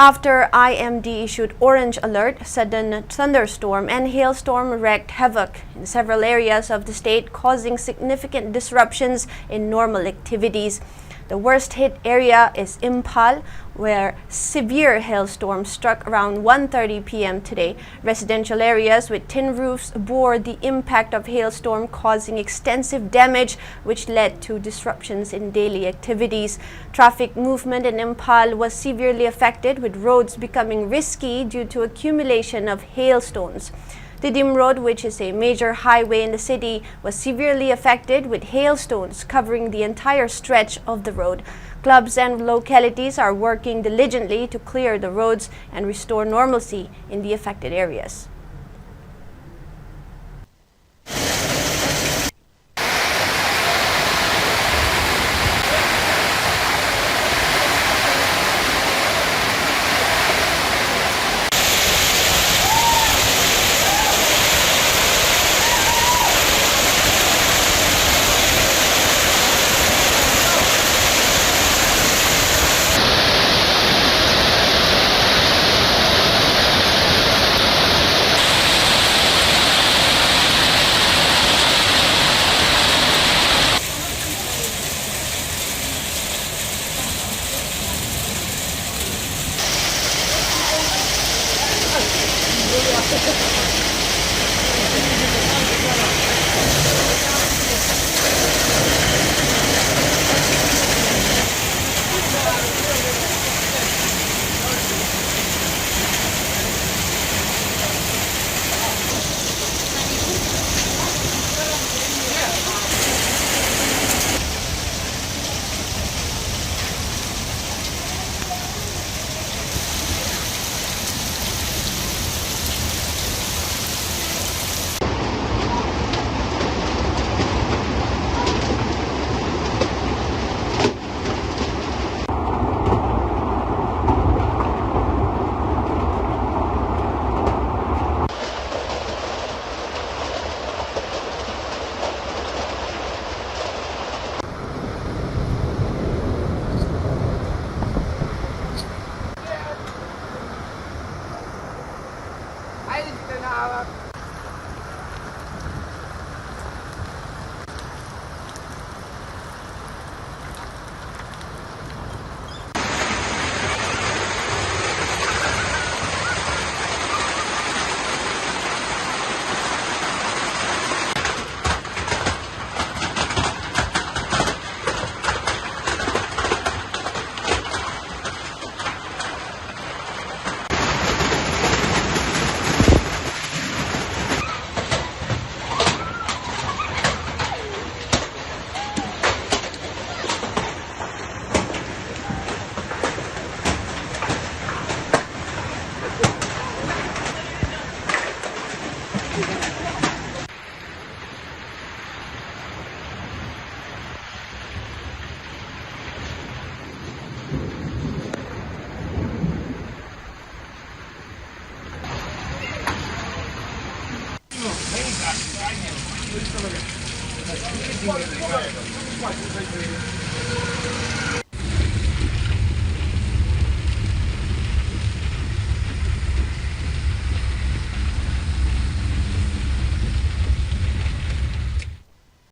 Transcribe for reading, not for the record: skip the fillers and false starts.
After IMD issued orange alert, sudden thunderstorm and hailstorm wreaked havoc in several areas of the state, causing significant disruptions in normal activities. The worst hit area is Imphal, where severe hailstorm struck around 1:30 p.m. today. Residential areas with tin roofs bore the impact of hailstorm, causing extensive damage, which led to disruptions in daily activities. Traffic movement in Imphal was severely affected, with roads becoming risky due to accumulation of hailstones. The Dim Road, which is a major highway in the city, was severely affected, with hailstones covering the entire stretch of the road. Clubs and localities are working diligently to clear the roads and restore normalcy in the affected areas.